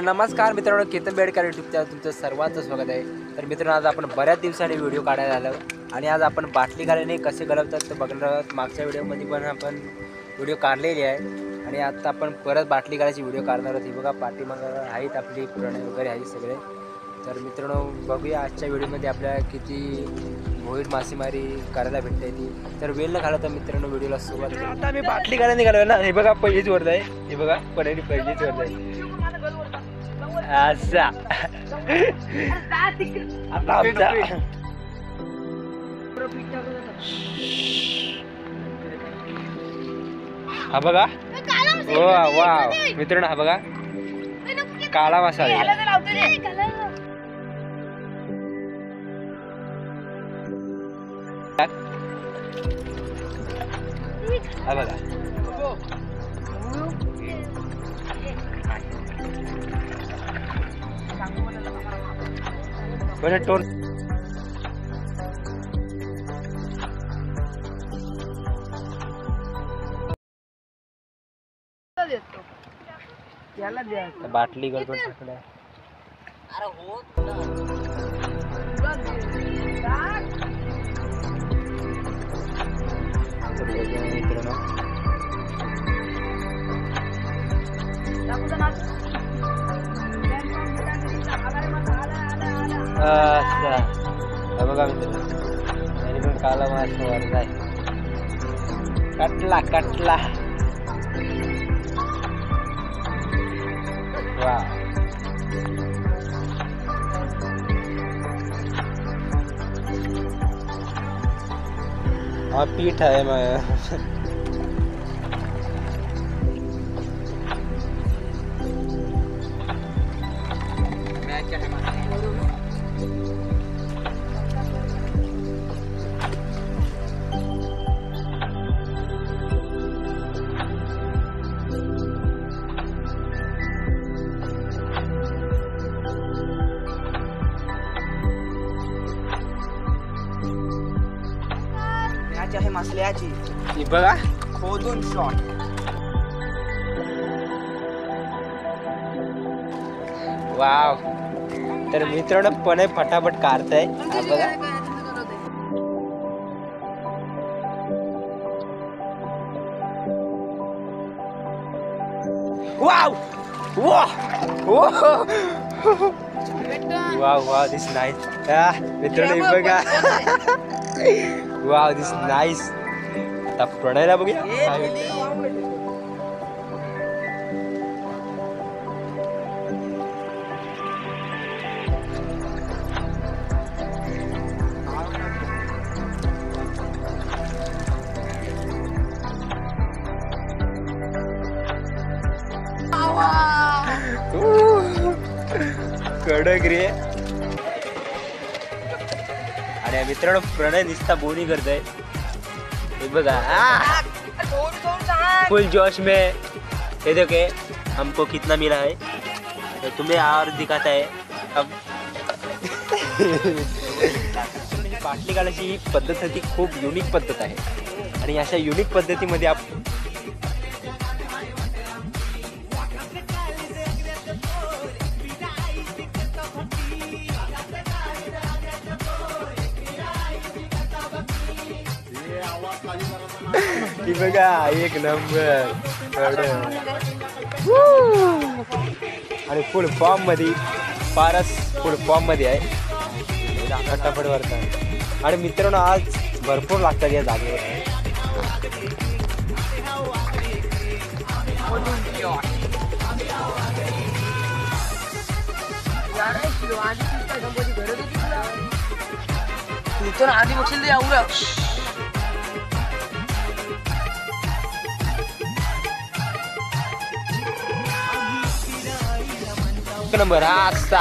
नमस्कार मित्रांनो, केतन बेडकर यूट्यूबच्या तुमचं सर्वांचं स्वागत आहे। तर मित्रांनो, आज आपण बऱ्याच दिवसांनी व्हिडिओ काढायला आलो आणि आज आपण बाटली गाड्याने कसे गलवतात ते बघणार आहोत। मागच्या व्हिडिओमध्ये पण आपण व्हिडिओ काढलेली आहे आणि आता आपण परत बाटली गाड्याची व्हिडिओ काढणार आहोत। ही बघा पाठीमागे आहेत आपली प्रणय वगैरे आहेत सगळे। तर मित्रांनो, बघूया आजच्या व्हिडिओमध्ये आपल्याला किती भोईर मासेमारी करायला भेटते ती। तर वेळ न घालवता मित्रांनो व्हिडिओला सुरुवात करू। आता मी बाटली गाड्या निघालो ना, हे बघा पहिलीच वर्द आहे, हे बघा पहिलीच वर्द आहे असा। आता आमचा हा बघा, वाव मित्रांनो, हा बघा काळा मासा आहे। हा बघा बरं टोन बाटली गडबड टाकल्या। मित्रांनो बघा मित्रांनो, पण काला मास वरचा आहे, कटला वा। हा पीठ आहे मग आहे मासल्याची। ही बघा खोदून शॉट। वाव। तर मित्रांनो पण फटाफट काढताय, बघा wow wow wow this nice मित्रांनो, बघा वाव दिस नाईस। आता प्रणयला बघूया कडक रे। आणि मित्रांनो प्रणय निस्ता बोनी करताय, हे बघा फुल जोश में। ये देखिए हमको कितना मिला है, तो तुम्हें और दिखाता है अब। बाटली काढायची ही पद्धत ती खूप युनिक पद्धत आहे आणि अशा युनिक पद्धतीमध्ये आपण ती बघा एक नंबर आणि फुल फॉर्म मध्ये, फारच फुल फॉर्म मध्ये आहे, फटाफट वरता आहे। आणि मित्रांनो आज भरपूर लागतात या जागेवर। इथून आधी बघशील एवढं नंबर हा असा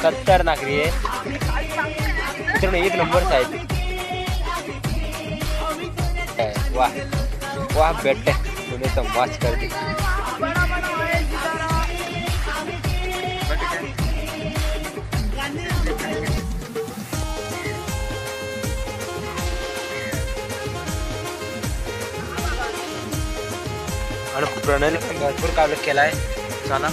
खतरनाक रे मित्रांनो, एक नंबर साहेब। वाह वाह बेटे, तुम्हें तो मस्त कर दी। आणि प्रणयने भरपूर काबल केलाय, चला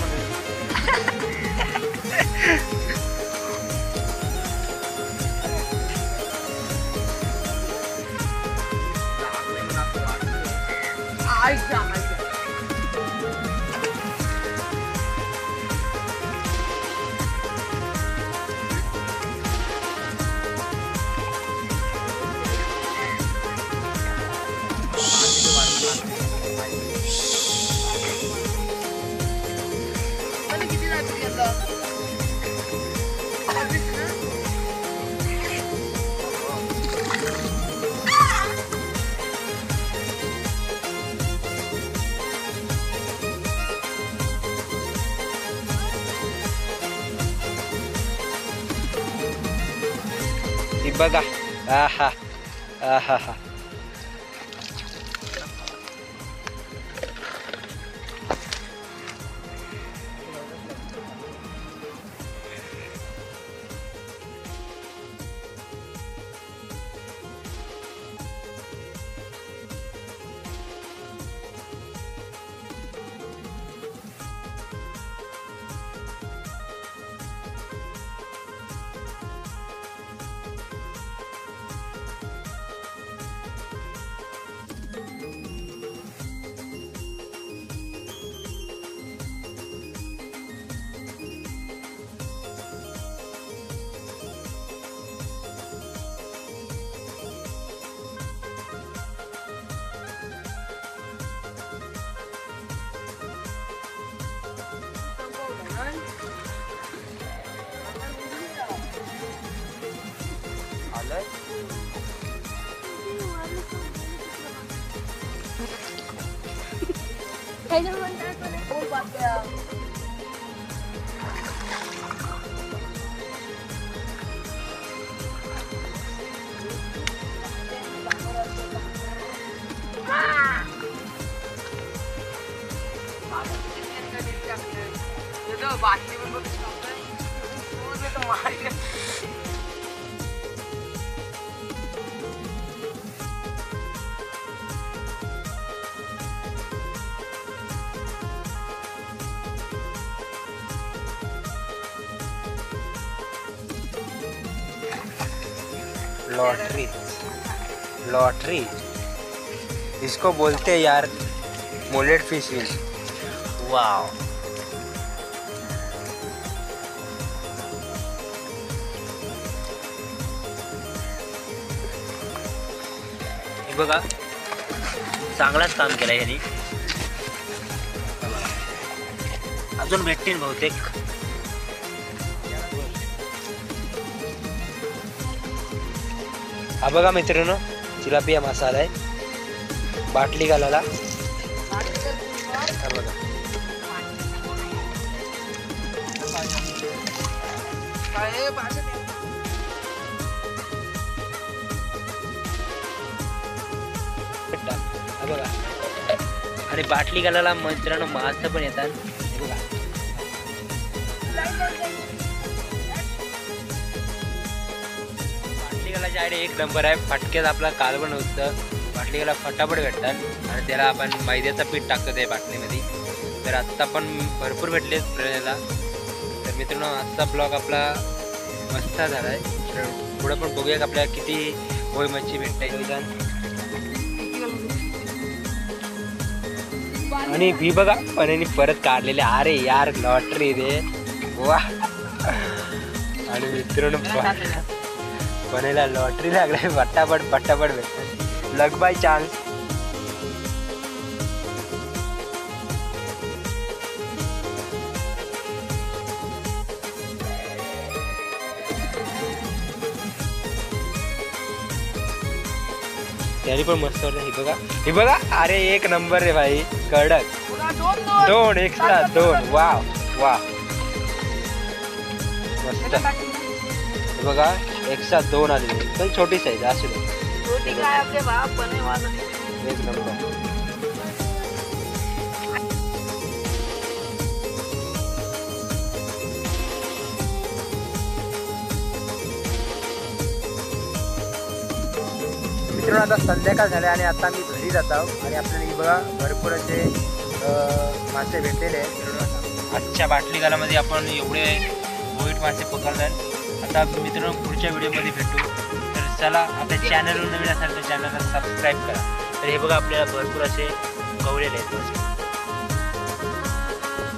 ती बघा. आहा आहा हा. लॉटरी लॉटरी इसको बोलते हैं यार, मोलेट फिशिंग. वाव. हे बघा, चांगलाच काम केलं यांनी. अजून भेटतील बहुतेक. हा बघा मित्रांनो, चिलापिया मसाला आहे, बाटली घालायला. हा बघा, हा बघा. आणि बाटली घालायला मित्रांनो माणसं पण येतात. हे बघा, बाटली घालायची आयडिया एक नंबर आहे. फटक्यात आपला कालवण होतं, बाटली घाला फटाफट भेटतात. आणि त्याला आपण मैद्याचं पीठ टाकतो त्या बाटलीमध्ये. तर आत्ता पण भरपूर भेटले आपल्याला. तर मित्रांनो, आजचा ब्लॉग आपला मस्त झाला आहे. पुढं पण बघूया आपल्याला किती होय मच्छी भेटते. आणि भी बघा पण्याने परत काढलेले. अरे यार, लॉटरी रे, वा. आणि मित्रांनो, पण्याला लॉटरी लागलाय. पटापट पटापट भेटतात. लक बाय चान्स. त्यारी पण मस्त वाटत. हे बघा, हे बघा. अरे एक नंबर रे भाई, कडक. दोन एक्स्ट्रा, दोन. वा वा, मस्त. हे बघा, एक्स्ट्रा दोन आलेले, पण छोटी साईज असू दे. एक नंबर. मित्रांनो, आता संध्याकाळ झाले आणि आता मी घरी जात आहोत. आणि आपल्याला हे बघा भरपूर असे मासे भेटलेले आहेत. आजच्या बाटली गालामध्ये आपण एवढे वाईट मासे पकडतात. आता मित्रांनो पुढच्या व्हिडिओमध्ये भेटू. तर चला आपल्या चॅनलवर नवीन असाल तर चॅनलला सबस्क्राईब करा. तर हे बघा आपल्याला भरपूर असे गवलेले आहेत मासे.